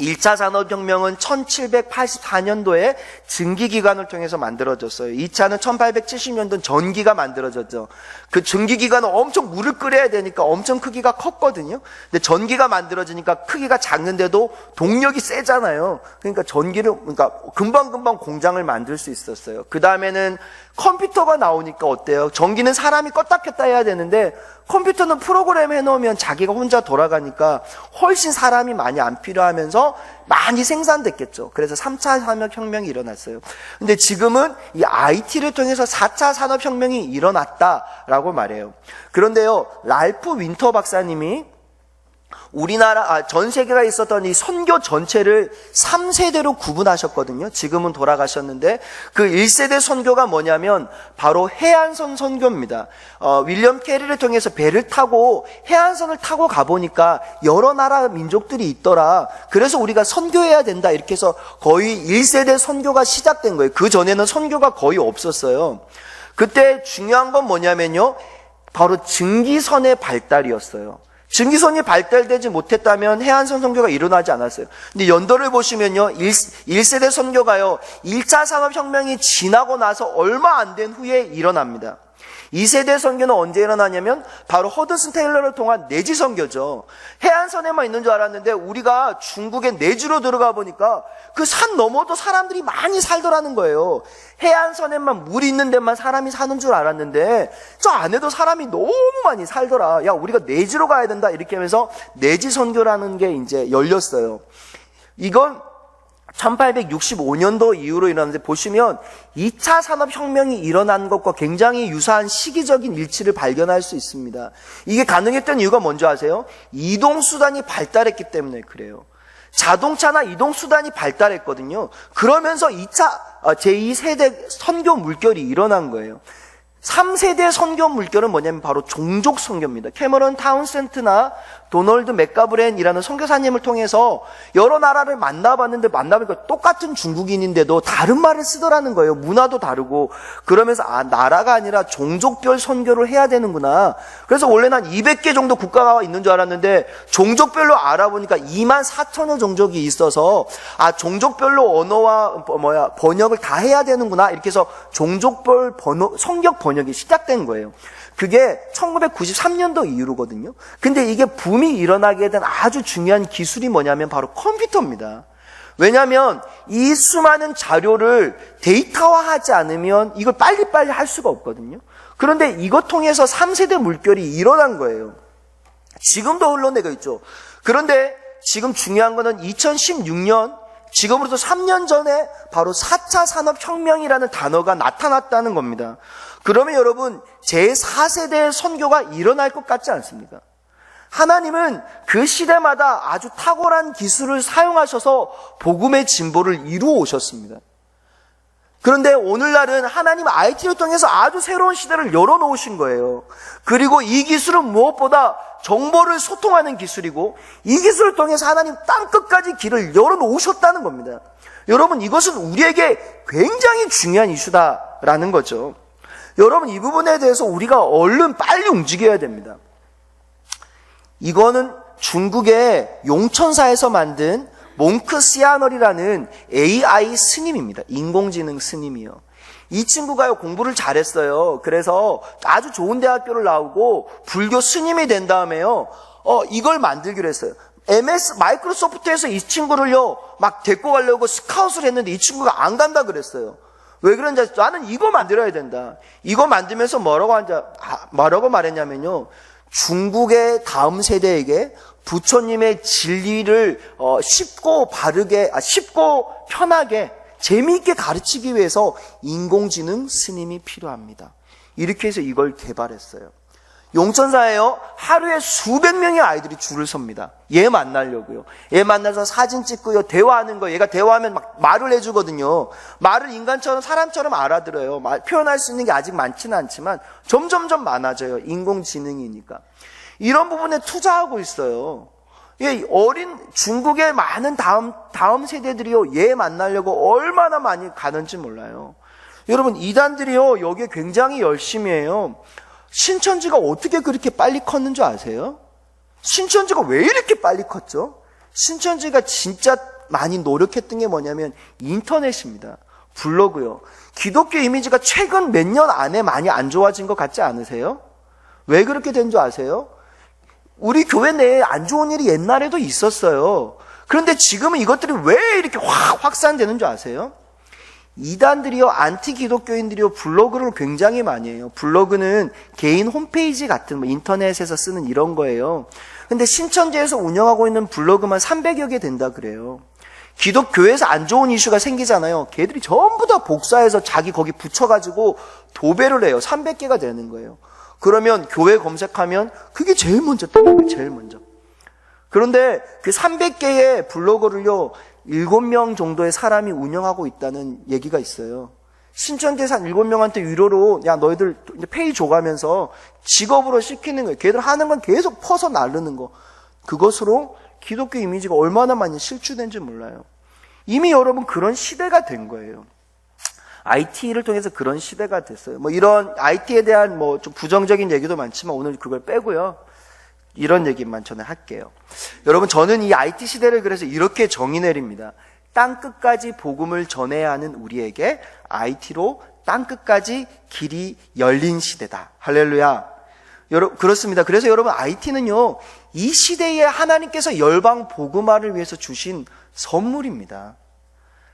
1차 산업혁명은 1784년도에 증기기관을 통해서 만들어졌어요. 2차는 1870년도 전기가 만들어졌죠. 그 증기기관은 엄청 물을 끓여야 되니까 엄청 크기가 컸거든요. 근데 전기가 만들어지니까 크기가 작는데도 동력이 세잖아요. 그러니까 그러니까 금방금방 공장을 만들 수 있었어요. 그 다음에는 컴퓨터가 나오니까 어때요? 전기는 사람이 껐다 켰다 해야 되는데 컴퓨터는 프로그램 해놓으면 자기가 혼자 돌아가니까 훨씬 사람이 많이 안 필요하면서 많이 생산됐겠죠. 그래서 3차 산업혁명이 일어났어요. 근데 지금은 이 IT를 통해서 4차 산업혁명이 일어났다라고 말해요. 그런데요, 랄프 윈터 박사님이 전 세계가 있었던 이 선교 전체를 3세대로 구분하셨거든요. 지금은 돌아가셨는데 그 1세대 선교가 뭐냐면 바로 해안선 선교입니다. 윌리엄 캐리를 통해서 배를 타고 해안선을 타고 가보니까 여러 나라 민족들이 있더라. 그래서 우리가 선교해야 된다. 이렇게 해서 거의 1세대 선교가 시작된 거예요. 그 전에는 선교가 거의 없었어요. 그때 중요한 건 뭐냐면요, 바로 증기선의 발달이었어요. 증기선이 발달되지 못했다면 해안선 선교가 일어나지 않았어요. 근데 연도를 보시면요, 1세대 선교가요, 1차 산업혁명이 지나고 나서 얼마 안 된 후에 일어납니다. 2세대 선교는 언제 일어나냐면 바로 허드슨 테일러를 통한 내지 선교죠. 해안선에만 있는 줄 알았는데 우리가 중국의 내주로 들어가 보니까 그 산 너머도 사람들이 많이 살더라는 거예요. 해안선에만 물이 있는 데만 사람이 사는 줄 알았는데 저 안에도 사람이 너무 많이 살더라. 야, 우리가 내지로 가야 된다. 이렇게 하면서 내지 선교라는 게 이제 열렸어요. 이건 1865년도 이후로 일어났는데 보시면 2차 산업혁명이 일어난 것과 굉장히 유사한 시기적인 일치를 발견할 수 있습니다. 이게 가능했던 이유가 뭔지 아세요? 이동수단이 발달했기 때문에 그래요. 자동차나 이동수단이 발달했거든요. 그러면서 제2세대 선교 물결이 일어난 거예요. 3세대 선교 물결은 뭐냐면 바로 종족 선교입니다. 캐머런 타운센트나 도널드 맥가브렌이라는 선교사님을 통해서 여러 나라를 만나봤는데 만나보니까 똑같은 중국인인데도 다른 말을 쓰더라는 거예요. 문화도 다르고. 그러면서 나라가 아니라 종족별 선교를 해야 되는구나. 그래서 원래는 한 200개 정도 국가가 있는 줄 알았는데 종족별로 알아보니까 24,000여 종족이 있어서 종족별로 언어와 번역을 다 해야 되는구나. 이렇게 해서 종족별 성격 번역이 시작된 거예요. 그게 1993년도 이후로거든요. 근데 이게 붐이 일어나게 된 아주 중요한 기술이 뭐냐면 바로 컴퓨터입니다. 왜냐하면 이 수많은 자료를 데이터화하지 않으면 이걸 빨리빨리 할 수가 없거든요. 그런데 이것 통해서 3세대 물결이 일어난 거예요. 지금도 흘러내고 있죠. 그런데 지금 중요한 거는 2016년, 지금으로부터 3년 전에 바로 4차 산업혁명이라는 단어가 나타났다는 겁니다. 그러면 여러분, 제4세대의 선교가 일어날 것 같지 않습니까? 하나님은 그 시대마다 아주 탁월한 기술을 사용하셔서 복음의 진보를 이루어 오셨습니다. 그런데 오늘날은 하나님 IT를 통해서 아주 새로운 시대를 열어놓으신 거예요. 그리고 이 기술은 무엇보다 정보를 소통하는 기술이고 이 기술을 통해서 하나님 땅끝까지 길을 열어놓으셨다는 겁니다. 여러분, 이것은 우리에게 굉장히 중요한 이슈다라는 거죠. 여러분, 이 부분에 대해서 우리가 얼른 빨리 움직여야 됩니다. 이거는 중국의 용천사에서 만든 몽크 시아널이라는 AI 스님입니다. 인공지능 스님이요. 이 친구가요, 공부를 잘했어요. 그래서 아주 좋은 대학교를 나오고 불교 스님이 된 다음에요, 이걸 만들기로 했어요. 마이크로소프트에서 이 친구를요, 막 데리고 가려고 스카웃을 했는데 이 친구가 안 간다 그랬어요. 왜 그런지 나는 이거 만들어야 된다. 이거 만들면서 뭐라고 말했냐면요, 중국의 다음 세대에게 부처님의 진리를 쉽고 편하게 재미있게 가르치기 위해서 인공지능 스님이 필요합니다. 이렇게 해서 이걸 개발했어요. 용천사에요, 하루에 수백 명의 아이들이 줄을 섭니다. 얘 만나려고요. 얘 만나서 사진 찍고요, 대화하는 거예요. 얘가 대화하면 막 말을 해주거든요. 말을 인간처럼, 사람처럼 알아들어요. 표현할 수 있는 게 아직 많지는 않지만 점점점 많아져요. 인공지능이니까. 이런 부분에 투자하고 있어요. 예, 어린 중국의 많은 다음 세대들이요, 얘 만나려고 얼마나 많이 가는지 몰라요. 여러분, 이단들이요, 여기에 굉장히 열심히 해요. 신천지가 어떻게 그렇게 빨리 컸는 줄 아세요? 신천지가 왜 이렇게 빨리 컸죠? 신천지가 진짜 많이 노력했던 게 뭐냐면 인터넷입니다. 블로그요. 기독교 이미지가 최근 몇 년 안에 많이 안 좋아진 것 같지 않으세요? 왜 그렇게 된 줄 아세요? 우리 교회 내에 안 좋은 일이 옛날에도 있었어요. 그런데 지금은 이것들이 왜 이렇게 확 확산되는 줄 아세요? 이단들이요, 안티 기독교인들이요, 블로그를 굉장히 많이 해요. 블로그는 개인 홈페이지 같은 인터넷에서 쓰는 이런 거예요. 근데 신천지에서 운영하고 있는 블로그만 300여 개 된다 그래요. 기독교에서 안 좋은 이슈가 생기잖아요. 걔들이 전부 다 복사해서 자기 거기 붙여가지고 도배를 해요. 300개가 되는 거예요. 그러면 교회 검색하면 그게 제일 먼저 뜨는 거예요. 제일 먼저. 그런데 그 300개의 블로그를요, 7명 정도의 사람이 운영하고 있다는 얘기가 있어요. 신천지에서 한 7명한테 위로로, 야, 너희들 페이 줘가면서 직업으로 시키는 거예요. 걔들 하는 건 계속 퍼서 나르는 거. 그것으로 기독교 이미지가 얼마나 많이 실추된지 몰라요. 이미 여러분 그런 시대가 된 거예요. IT를 통해서 그런 시대가 됐어요. 이런 IT에 대한 좀 부정적인 얘기도 많지만 오늘 그걸 빼고요. 이런 얘기만 저는 할게요. 여러분, 저는 이 IT 시대를 그래서 이렇게 정의 내립니다. 땅끝까지 복음을 전해야 하는 우리에게 IT로 땅끝까지 길이 열린 시대다. 할렐루야. 그렇습니다. 그래서 여러분, IT는요, 이 시대에 하나님께서 열방 복음화를 위해서 주신 선물입니다.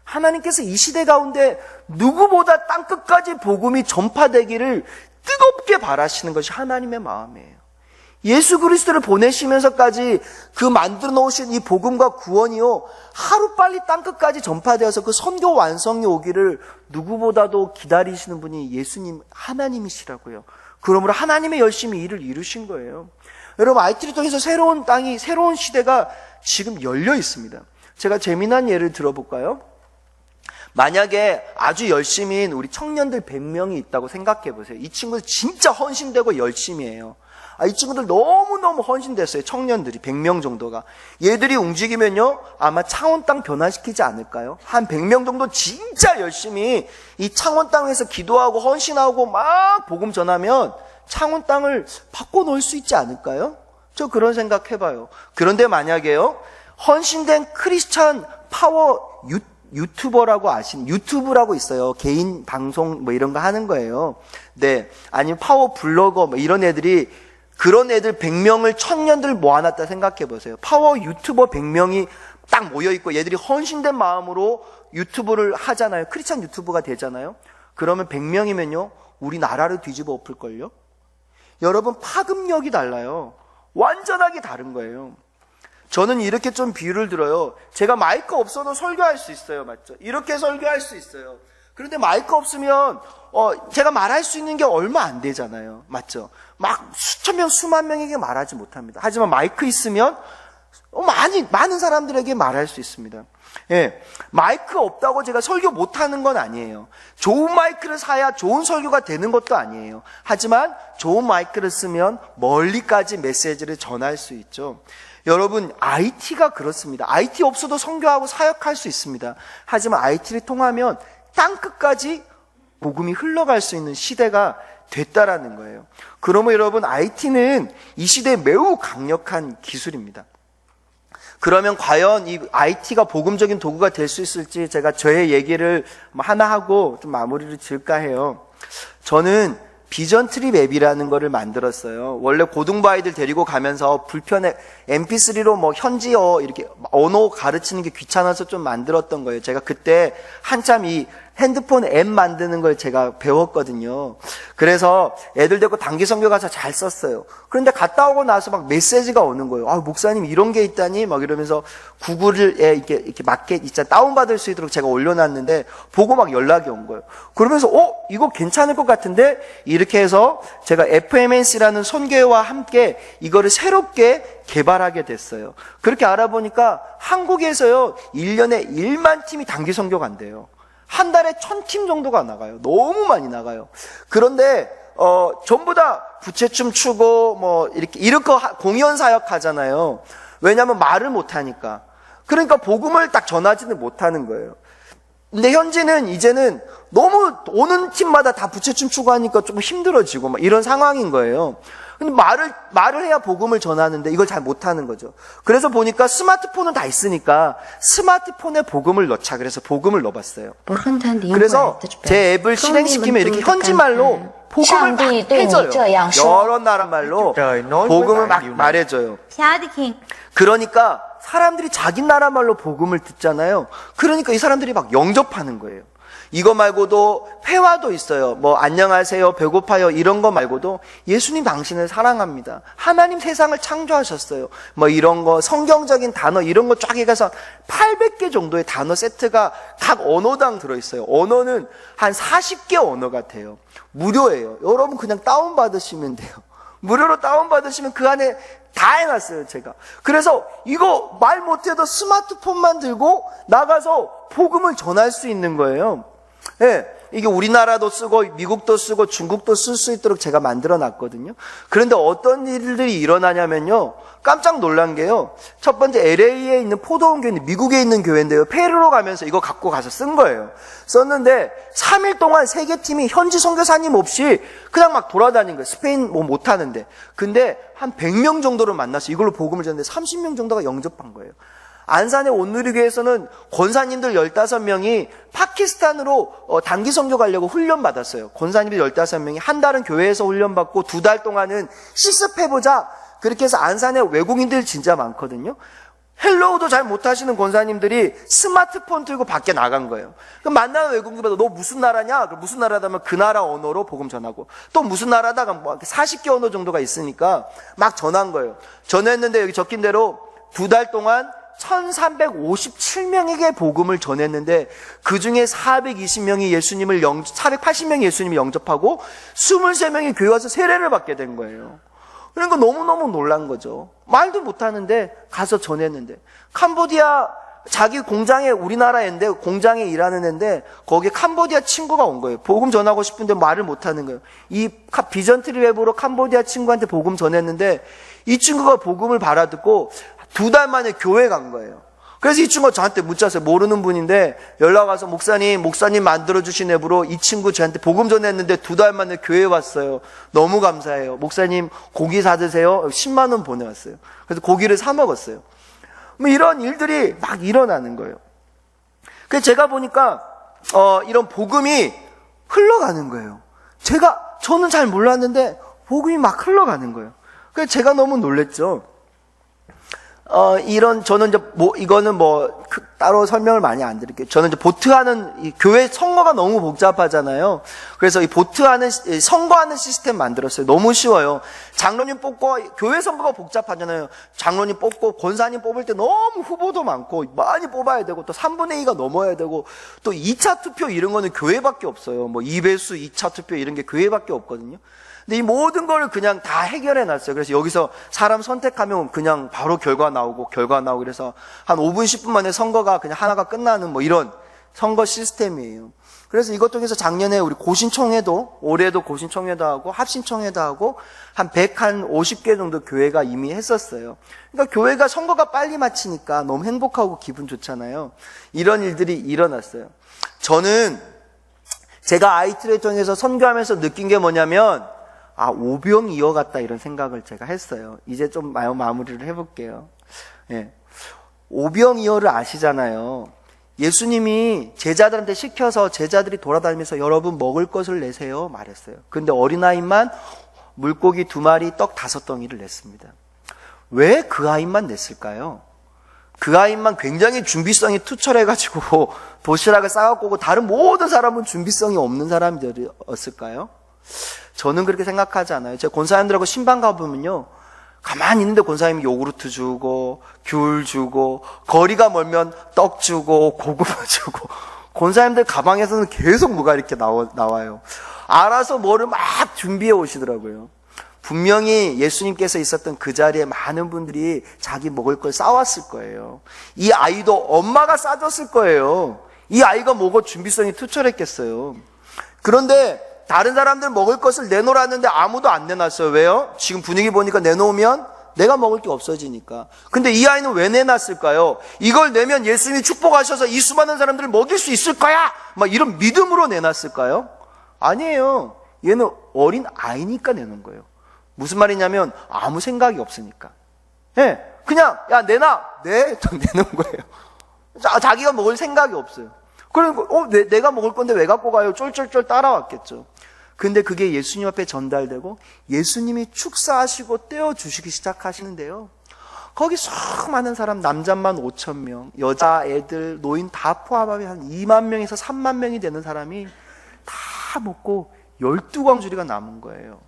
하나님께서 이 시대 가운데 누구보다 땅끝까지 복음이 전파되기를 뜨겁게 바라시는 것이 하나님의 마음이에요. 예수 그리스도를 보내시면서까지 그 만들어 놓으신 이 복음과 구원이요, 하루빨리 땅끝까지 전파되어서 그 선교 완성이 오기를 누구보다도 기다리시는 분이 예수님, 하나님이시라고요. 그러므로 하나님의 열심히 일을 이루신 거예요. 여러분, IT를 통해서 새로운 땅이, 새로운 시대가 지금 열려 있습니다. 제가 재미난 예를 들어볼까요? 만약에 아주 열심인 우리 청년들 100명이 있다고 생각해 보세요. 이 친구들 진짜 헌신되고 열심히 해요. 이 친구들 너무너무 헌신됐어요. 청년들이 100명 정도가. 얘들이 움직이면요, 아마 창원 땅 변화시키지 않을까요? 한 100명 정도 진짜 열심히 이 창원 땅에서 기도하고 헌신하고 막 복음 전하면 창원 땅을 바꿔놓을 수 있지 않을까요? 저 그런 생각 해봐요. 그런데 만약에요, 헌신된 크리스찬 파워 유튜버라고 유튜브라고 있어요. 개인 방송 이런 거 하는 거예요. 네. 아니면 파워 블로거 이런 애들이, 그런 애들 100명을 청년들 모아놨다 생각해 보세요. 파워 유튜버 100명이 딱 모여있고 얘들이 헌신된 마음으로 유튜브를 하잖아요. 크리스찬 유튜브가 되잖아요. 그러면 100명이면요, 우리나라를 뒤집어 엎을걸요? 여러분, 파급력이 달라요. 완전하게 다른 거예요. 저는 이렇게 좀 비유를 들어요. 제가 마이크 없어도 설교할 수 있어요. 맞죠? 이렇게 설교할 수 있어요. 그런데 마이크 없으면 제가 말할 수 있는 게 얼마 안 되잖아요. 맞죠? 막 수천 명, 수만 명에게 말하지 못합니다. 하지만 마이크 있으면 많은 사람들에게 말할 수 있습니다. 예, 마이크 없다고 제가 설교 못하는 건 아니에요. 좋은 마이크를 사야 좋은 설교가 되는 것도 아니에요. 하지만 좋은 마이크를 쓰면 멀리까지 메시지를 전할 수 있죠. 여러분, IT가 그렇습니다. IT 없어도 선교하고 사역할 수 있습니다. 하지만 IT를 통하면 땅끝까지 복음이 흘러갈 수 있는 시대가 됐다라는 거예요. 그러면 여러분, IT는 이 시대에 매우 강력한 기술입니다. 그러면 과연 이 IT가 복음적인 도구가 될 수 있을지 제가 저의 얘기를 하나 하고 좀 마무리를 지을까 해요. 저는 비전 트립 앱이라는 거를 만들었어요. 원래 고등부 아이들 데리고 가면서 불편해, MP3로 현지어 이렇게 언어 가르치는 게 귀찮아서 좀 만들었던 거예요. 제가 그때 한참 이 핸드폰 앱 만드는 걸 제가 배웠거든요. 그래서 애들 데리고 단기 선교 가서 잘 썼어요. 그런데 갔다 오고 나서 막 메시지가 오는 거예요. 아, 목사님 이런 게 있다니 막 이러면서 구글에 이렇게 마켓 있잖아 다운받을 수 있도록 제가 올려놨는데 보고 막 연락이 온 거예요. 그러면서 이거 괜찮을 것 같은데 이렇게 해서 제가 FMNC라는 선교회와 함께 이거를 새롭게 개발하게 됐어요. 그렇게 알아보니까 한국에서요 1년에 1만 팀이 단기 선교 간대요. 한 달에 1000팀 정도가 나가요. 너무 많이 나가요. 그런데 전부 다 부채춤 추고 뭐 이렇게 공연 사역 하잖아요. 왜냐하면 말을 못 하니까. 그러니까 복음을 딱 전하지는 못하는 거예요. 근데 현지는 이제는 너무 오는 팀마다 다 부채춤 추고 하니까 조금 힘들어지고 막 이런 상황인 거예요. 근데 말을 해야 복음을 전하는데 이걸 잘 못하는 거죠. 그래서 보니까 스마트폰은 다 있으니까 스마트폰에 복음을 넣자. 그래서 복음을 넣어봤어요. 그래서 제 앱을 실행시키면 이렇게 현지말로 복음을 막 해줘요. 여러 나라 말로 복음을 막 말해줘요. 그러니까 사람들이 자기 나라 말로 복음을 듣잖아요. 그러니까 이 사람들이 막 영접하는 거예요. 이거 말고도 회화도 있어요. 뭐 안녕하세요, 배고파요 이런 거 말고도 예수님 당신을 사랑합니다. 하나님 세상을 창조하셨어요. 뭐 이런 거 성경적인 단어 이런 거 쫙 해가서 800개 정도의 단어 세트가 각 언어당 들어있어요. 언어는 한 40개 언어 같아요. 무료예요. 여러분 그냥 다운받으시면 돼요. 무료로 다운받으시면 그 안에 다 해놨어요, 제가. 그래서 이거 말 못해도 스마트폰만 들고 나가서 복음을 전할 수 있는 거예요. 예, 이게 우리나라도 쓰고 미국도 쓰고 중국도 쓸 수 있도록 제가 만들어 놨거든요. 그런데 어떤 일들이 일어나냐면요. 깜짝 놀란 게요. 첫 번째 LA에 있는 포도원 교회는 미국에 있는 교회인데요. 페루로 가면서 이거 갖고 가서 쓴 거예요. 썼는데 3일 동안 세계팀이 현지 선교사님 없이 그냥 막 돌아다닌 거예요. 스페인 뭐 못하는데. 근데 한 100명 정도를 만나서 이걸로 복음을 전했는데 30명 정도가 영접한 거예요. 안산의 온누리교회에서는 권사님들 15명이 파키스탄으로 단기 선교 가려고 훈련 받았어요. 권사님들 15명이 한 달은 교회에서 훈련 받고 2달 동안은 실습해보자. 그렇게 해서 안산에 외국인들 진짜 많거든요. 헬로우도 잘 못하시는 권사님들이 스마트폰 들고 밖에 나간 거예요. 그럼 만나는 외국인보다 너 무슨 나라냐? 무슨 나라다면 그 나라 언어로 복음 전하고 또 무슨 나라다가 뭐 40개 언어 정도가 있으니까 막 전한 거예요. 전했는데 여기 적힌 대로 2달 동안 1357명에게 복음을 전했는데 그 중에 480명이 예수님을 480명이 영접하고 23명이 교회 와서 세례를 받게 된 거예요. 그러니까 너무너무 놀란 거죠. 말도 못하는데 가서 전했는데 캄보디아 자기 공장에 우리나라 애인데 공장에 일하는 애인데 거기에 캄보디아 친구가 온 거예요. 복음 전하고 싶은데 말을 못하는 거예요. 이 비전트리 웹으로 캄보디아 친구한테 복음 전했는데 이 친구가 복음을 알아듣고 2달 만에 교회 간 거예요. 그래서 이 친구가 저한테 묻자어요. 모르는 분인데 연락 와서 목사님 만들어주신 앱으로 이 친구 저한테 복음 전했는데 2달 만에 교회 왔어요. 너무 감사해요. 목사님 고기 사드세요. 10만 원 보내왔어요. 그래서 고기를 사 먹었어요. 뭐 이런 일들이 막 일어나는 거예요. 그래서 제가 보니까 이런 복음이 흘러가는 거예요. 저는 잘 몰랐는데 복음이 막 흘러가는 거예요. 그래서 제가 너무 놀랬죠. 저는 이제 이거는 따로 설명을 많이 안 드릴게요. 저는 이제 보트하는, 이 교회 선거가 너무 복잡하잖아요. 그래서 이 보트하는, 선거하는 시스템 만들었어요. 너무 쉬워요. 장로님 뽑고, 교회 선거가 복잡하잖아요. 장로님 뽑고, 권사님 뽑을 때 너무 후보도 많고, 많이 뽑아야 되고, 또 3분의 2가 넘어야 되고, 또 2차 투표 이런 거는 교회밖에 없어요. 뭐 2배수 2차 투표 이런 게 교회밖에 없거든요. 근데 이 모든 걸 그냥 다 해결해 놨어요. 그래서 여기서 사람 선택하면 그냥 바로 결과 나오고 그래서 한 5분, 10분 만에 선거가 그냥 하나가 끝나는 뭐 이런 선거 시스템이에요. 그래서 이것 통해서 작년에 우리 고신총회도, 올해도 고신총회도 하고 합신총회도 하고 한 150개 정도 교회가 이미 했었어요. 그러니까 교회가 선거가 빨리 마치니까 너무 행복하고 기분 좋잖아요. 이런 일들이 일어났어요. 저는 제가 아이트를 통해서 선교하면서 느낀 게 뭐냐면 오병 이어갔다 이런 생각을 제가 했어요. 이제 좀 마무리를 해볼게요. 예. 오병이어를 아시잖아요. 예수님이 제자들한테 시켜서 제자들이 돌아다니면서 여러분 먹을 것을 내세요 말했어요. 근데 어린아이만 물고기 2마리 떡 5덩이를 냈습니다. 왜 그 아이만 냈을까요? 그 아이만 굉장히 준비성이 투철해가지고 도시락을 싸갖고 오고 다른 모든 사람은 준비성이 없는 사람들이었을까요? 저는 그렇게 생각하지 않아요. 제가 권사님들하고 신방 가보면요, 가만히 있는데 권사님이 요구르트 주고 귤 주고 거리가 멀면 떡 주고 고구마 주고, 권사님들 가방에서는 계속 뭐가 이렇게 나와요. 알아서 뭐를 막 준비해 오시더라고요. 분명히 예수님께서 있었던 그 자리에 많은 분들이 자기 먹을 걸 싸왔을 거예요. 이 아이도 엄마가 싸줬을 거예요. 이 아이가 뭐고 준비성이 투철했겠어요. 그런데 다른 사람들 먹을 것을 내놓으라는데 아무도 안 내놨어요. 왜요? 지금 분위기 보니까 내놓으면 내가 먹을 게 없어지니까. 근데 이 아이는 왜 내놨을까요? 이걸 내면 예수님이 축복하셔서 이 수많은 사람들을 먹일 수 있을 거야! 막 이런 믿음으로 내놨을까요? 아니에요. 얘는 어린 아이니까 내놓은 거예요. 무슨 말이냐면 아무 생각이 없으니까. 예, 그냥 야 내놔. 네, 또 내놓은 거예요. 자기가 먹을 생각이 없어요. 그러니까 내가 먹을 건데 왜 갖고 가요? 쫄쫄쫄 따라왔겠죠. 근데 그게 예수님 앞에 전달되고 예수님이 축사하시고 떼어주시기 시작하시는데요, 거기 수많은 사람, 남자만 5,000명, 여자, 애들, 노인 다 포함하면 한 2만 명에서 3만 명이 되는 사람이 다 먹고 12광주리가 남은 거예요.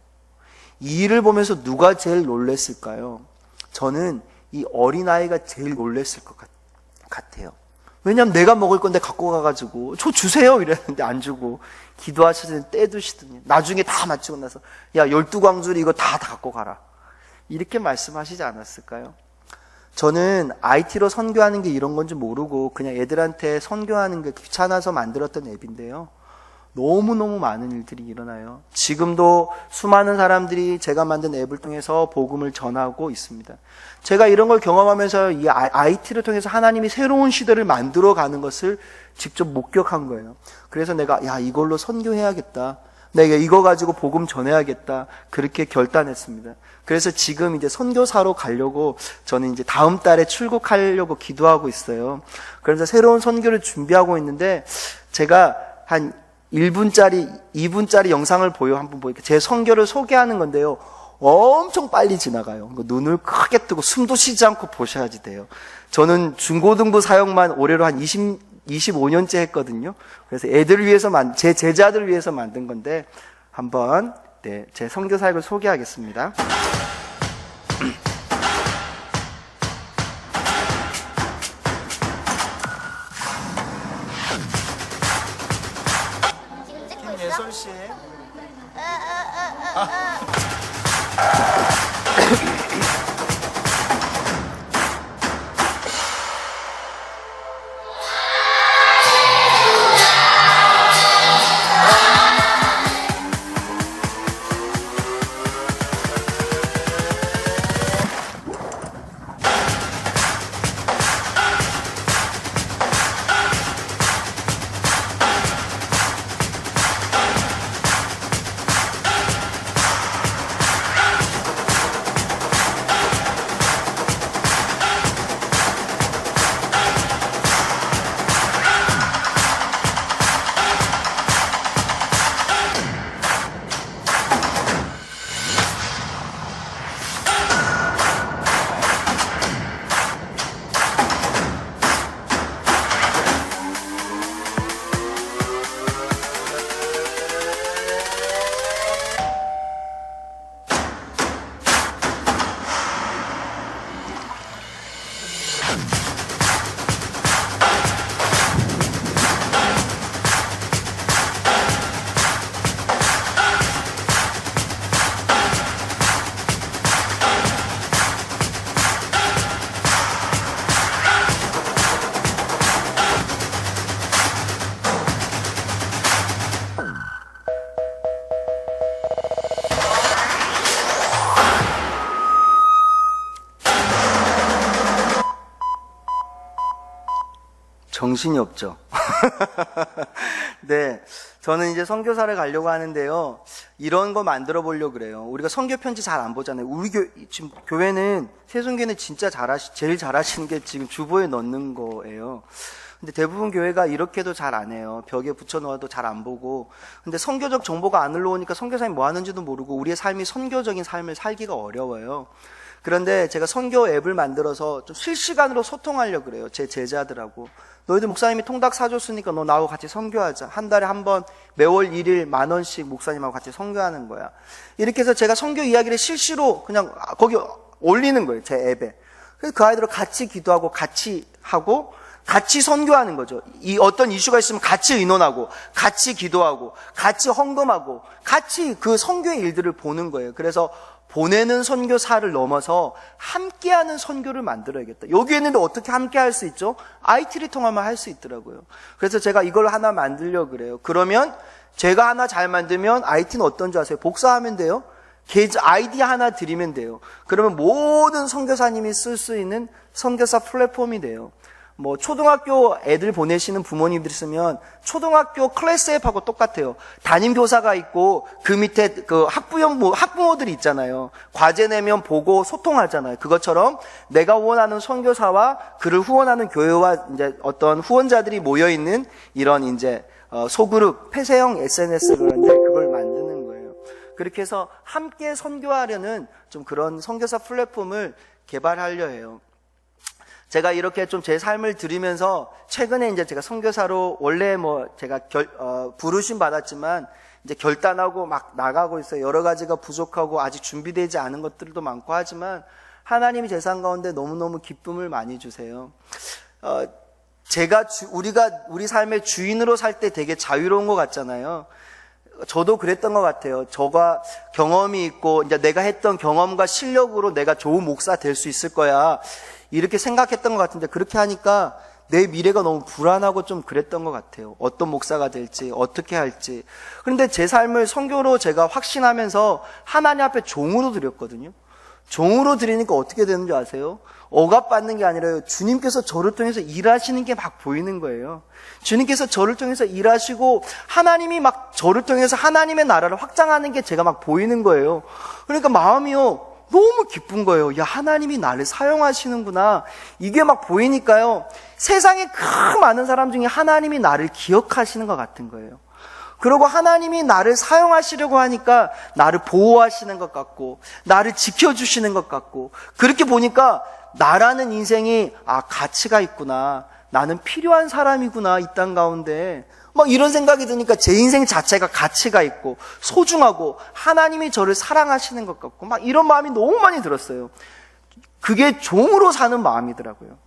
이 일을 보면서 누가 제일 놀랬을까요? 저는 이 어린아이가 제일 놀랬을 것 같아요. 왜냐하면 내가 먹을 건데 갖고 가가지고 저 주세요 이랬는데 안 주고 기도하시더니 떼두시더니 나중에 다 마치고 나서 야 12광주리 이거 다 갖고 가라 이렇게 말씀하시지 않았을까요? 저는 IT로 선교하는 게 이런 건지 모르고 그냥 애들한테 선교하는 게 귀찮아서 만들었던 앱인데요, 너무너무 많은 일들이 일어나요. 지금도 수많은 사람들이 제가 만든 앱을 통해서 복음을 전하고 있습니다. 제가 이런 걸 경험하면서 이 IT를 통해서 하나님이 새로운 시대를 만들어가는 것을 직접 목격한 거예요. 그래서 내가 이걸로 선교해야겠다, 내가 이거 가지고 복음 전해야겠다, 그렇게 결단했습니다. 그래서 지금 이제 선교사로 가려고 저는 이제 다음 달에 출국하려고 기도하고 있어요. 그래서 새로운 선교를 준비하고 있는데 제가 한 1분짜리, 2분짜리 영상을 한번 보니까 제 선교를 소개하는 건데요, 엄청 빨리 지나가요. 눈을 크게 뜨고 숨도 쉬지 않고 보셔야지 돼요. 저는 중고등부 사역만 올해로 한 25년째 했거든요. 그래서 애들 위해서 제 제자들 위해서 만든 건데 한번 제 선교 사역을 소개하겠습니다. 김예솔 씨. 정신이 없죠. 네, 저는 이제 선교사를 가려고 하는데요, 이런 거 만들어 보려고 그래요. 우리가 선교 편지 잘 안 보잖아요. 우리 지금 교회는, 새송교회는 진짜 제일 잘하시는 게 지금 주보에 넣는 거예요. 근데 대부분 교회가 이렇게도 잘 안 해요. 벽에 붙여놓아도 잘 안 보고. 근데 선교적 정보가 안 올라오니까 선교사님이 뭐 하는지도 모르고 우리의 삶이 선교적인 삶을 살기가 어려워요. 그런데 제가 선교 앱을 만들어서 좀 실시간으로 소통하려고 그래요. 제 제자들하고. 너희들 목사님이 통닭 사줬으니까 너 나하고 같이 선교하자. 한 달에 한 번 매월 1일 10,000원씩 목사님하고 같이 선교하는 거야. 이렇게 해서 제가 선교 이야기를 실시로 그냥 거기 올리는 거예요. 제 앱에. 그래서 그 아이들과 같이 기도하고 같이 하고 같이 선교하는 거죠. 이 어떤 이슈가 있으면 같이 의논하고 같이 기도하고 같이 헌금하고 같이 그 선교의 일들을 보는 거예요. 그래서 보내는 선교사를 넘어서 함께하는 선교를 만들어야겠다. 여기 있는데 어떻게 함께할 수 있죠? IT를 통하면 할 수 있더라고요. 그래서 제가 이걸 하나 만들려고 그래요. 그러면 제가 하나 잘 만들면 IT는 어떤 줄 아세요? 복사하면 돼요. 아이디 하나 드리면 돼요. 그러면 모든 선교사님이 쓸 수 있는 선교사 플랫폼이 돼요. 뭐 초등학교 애들 보내시는 부모님들 있으면 초등학교 클래스 앱하고 똑같아요. 담임 교사가 있고 그 밑에 그 학부모들이 있잖아요. 과제 내면 보고 소통하잖아요. 그것처럼 내가 후원하는 선교사와 그를 후원하는 교회와 이제 어떤 후원자들이 모여 있는 이런 이제 소그룹 폐쇄형 SNS를 그런데 그걸 만드는 거예요. 그렇게 해서 함께 선교하려는 좀 그런 선교사 플랫폼을 개발하려 해요. 제가 이렇게 좀 제 삶을 들으면서 최근에 이제 제가 선교사로 원래 뭐 제가 부르심 받았지만 이제 결단하고 막 나가고 있어요. 여러 가지가 부족하고 아직 준비되지 않은 것들도 많고 하지만 하나님이 제 삶 가운데 너무너무 기쁨을 많이 주세요. 우리가 우리 삶의 주인으로 살 때 되게 자유로운 것 같잖아요. 저도 그랬던 것 같아요. 저가 경험이 있고 이제 내가 했던 경험과 실력으로 내가 좋은 목사 될 수 있을 거야. 이렇게 생각했던 것 같은데 그렇게 하니까 내 미래가 너무 불안하고 좀 그랬던 것 같아요. 어떤 목사가 될지 어떻게 할지. 그런데 제 삶을 선교로 제가 확신하면서 하나님 앞에 종으로 드렸거든요. 종으로 드리니까 어떻게 되는 줄 아세요? 억압받는 게 아니라요. 주님께서 저를 통해서 일하시는 게 막 보이는 거예요. 주님께서 저를 통해서 일하시고 하나님이 막 저를 통해서 하나님의 나라를 확장하는 게 제가 막 보이는 거예요. 그러니까 마음이요. 너무 기쁜 거예요. 야, 하나님이 나를 사용하시는구나. 이게 막 보이니까요. 세상에 그 많은 사람 중에 하나님이 나를 기억하시는 것 같은 거예요. 그리고 하나님이 나를 사용하시려고 하니까 나를 보호하시는 것 같고 나를 지켜주시는 것 같고 그렇게 보니까 나라는 인생이 가치가 있구나. 나는 필요한 사람이구나. 이 땅 가운데. 막 이런 생각이 드니까 제 인생 자체가 가치가 있고 소중하고 하나님이 저를 사랑하시는 것 같고 막 이런 마음이 너무 많이 들었어요. 그게 종으로 사는 마음이더라고요.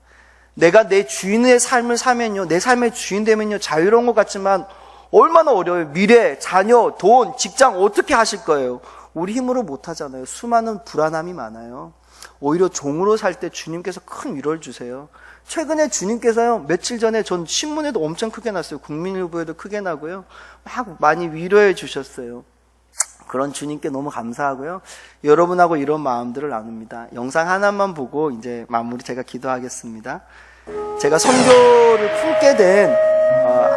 내가 내 주인의 삶을 사면요, 내 삶의 주인 되면요 자유로운 것 같지만 얼마나 어려워요. 미래, 자녀, 돈, 직장 어떻게 하실 거예요? 우리 힘으로 못 하잖아요. 수많은 불안함이 많아요. 오히려 종으로 살 때 주님께서 큰 위로를 주세요. 최근에 주님께서요, 며칠 전에 전 신문에도 엄청 크게 났어요. 국민일보에도 크게 나고요. 막 많이 위로해 주셨어요. 그런 주님께 너무 감사하고요. 여러분하고 이런 마음들을 나눕니다. 영상 하나만 보고 이제 마무리 제가 기도하겠습니다. 제가 선교를 품게 된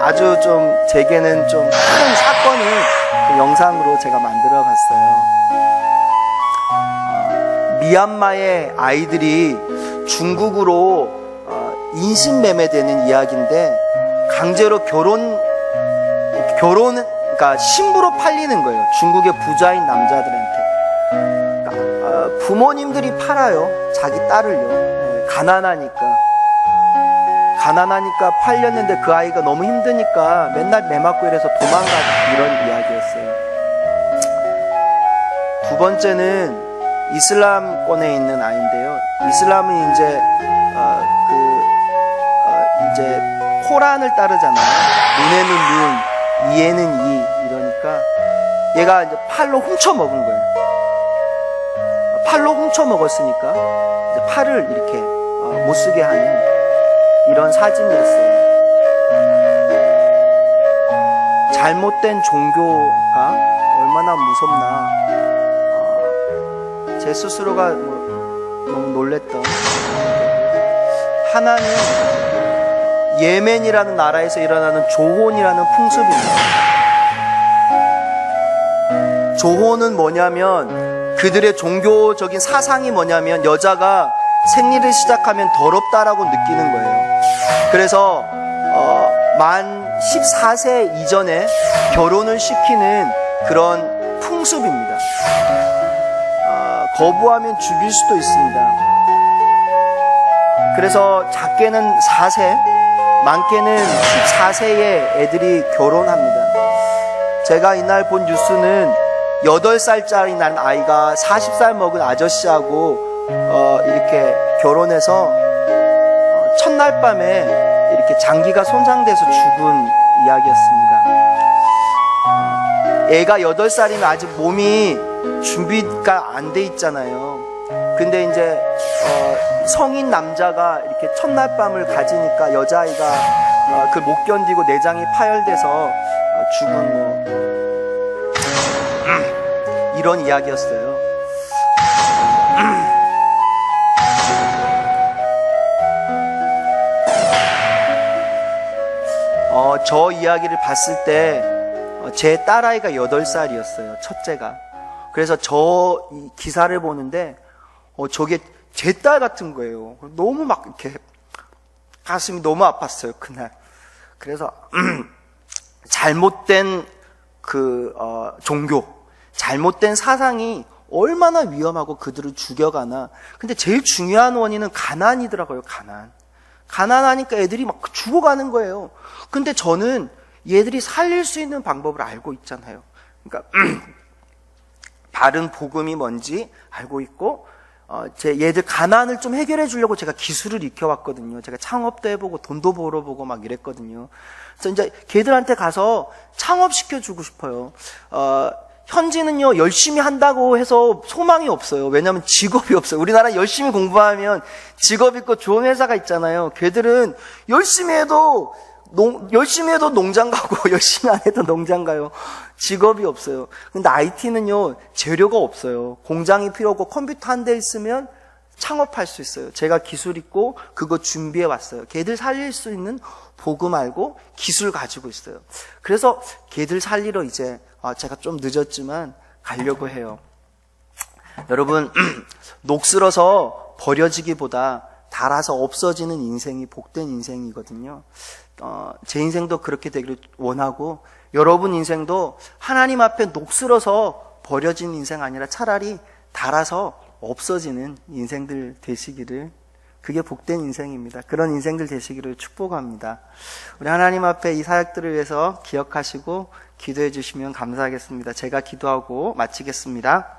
아주 좀 제게는 좀 큰 사건을 영상으로 제가 만들어 봤어요. 미얀마의 아이들이 중국으로 인신매매되는 이야기인데 강제로 그러니까 신부로 팔리는 거예요. 중국의 부자인 남자들한테. 그러니까 부모님들이 팔아요. 자기 딸을요. 가난하니까 팔렸는데 그 아이가 너무 힘드니까 맨날 매 맞고 이래서 도망가는 이런 이야기였어요. 두 번째는 이슬람권에 있는 아이인데요. 이슬람은 이제 이제 코란을 따르잖아요. 눈에는 눈, 이에는 이 이러니까 얘가 이제 팔로 훔쳐 먹은 거예요. 팔로 훔쳐 먹었으니까 이제 팔을 이렇게 못 쓰게 하는 이런 사진이었어요. 잘못된 종교가 얼마나 무섭나. 제 스스로가 너무 놀랬던. 하나는 예멘이라는 나라에서 일어나는 조혼이라는 풍습입니다. 조혼은 뭐냐면 그들의 종교적인 사상이 뭐냐면 여자가 생리를 시작하면 더럽다라고 느끼는 거예요. 그래서 만 14세 이전에 결혼을 시키는 그런 풍습입니다. 거부하면 죽일 수도 있습니다. 그래서 작게는 4세, 많게는 14세의 애들이 결혼합니다. 제가 이날 본 뉴스는 8살짜리 난 아이가 40살 먹은 아저씨하고 이렇게 결혼해서 첫날 밤에 이렇게 장기가 손상돼서 죽은 이야기였습니다. 애가 8살이면 아직 몸이 준비가 안 돼 있잖아요. 근데 이제 성인 남자가 이렇게 첫날 밤을 가지니까 여자아이가 그걸 못 견디고 내장이 파열돼서 죽은 이런 이야기였어요. 저 이야기를 봤을 때 제 딸아이가 8살이었어요. 첫째가. 그래서 저 기사를 보는데 저게 제 딸 같은 거예요. 너무 막 이렇게 가슴이 너무 아팠어요, 그날. 그래서 잘못된 종교, 잘못된 사상이 얼마나 위험하고 그들을 죽여가나. 근데 제일 중요한 원인은 가난이더라고요, 가난. 가난하니까 애들이 막 죽어가는 거예요. 근데 저는 얘들이 살릴 수 있는 방법을 알고 있잖아요. 그러니까 바른 복음이 뭔지 알고 있고, 얘들 가난을 좀 해결해 주려고 제가 기술을 익혀왔거든요. 제가 창업도 해보고 돈도 벌어보고 막 이랬거든요. 그래서 이제 걔들한테 가서 창업시켜 주고 싶어요. 현지는요, 열심히 한다고 해서 소망이 없어요. 왜냐하면 직업이 없어요. 우리나라 열심히 공부하면 직업 있고 좋은 회사가 있잖아요. 걔들은 열심히 해도 농장 가고 열심히 안 해도 농장 가요. 직업이 없어요. 근데 IT는요, 재료가 없어요. 공장이 필요 없고 컴퓨터 한 대 있으면 창업할 수 있어요. 제가 기술 있고 그거 준비해 왔어요. 걔들 살릴 수 있는 복음 알고 기술 가지고 있어요. 그래서 걔들 살리러 이제 제가 좀 늦었지만 가려고 해요. 여러분, 녹슬어서 버려지기보다 닳아서 없어지는 인생이 복된 인생이거든요. 제 인생도 그렇게 되기를 원하고, 여러분 인생도 하나님 앞에 녹슬어서 버려진 인생 아니라 차라리 닳아서 없어지는 인생들 되시기를, 그게 복된 인생입니다. 그런 인생들 되시기를 축복합니다. 우리 하나님 앞에 이 사역들을 위해서 기억하시고 기도해 주시면 감사하겠습니다. 제가 기도하고 마치겠습니다.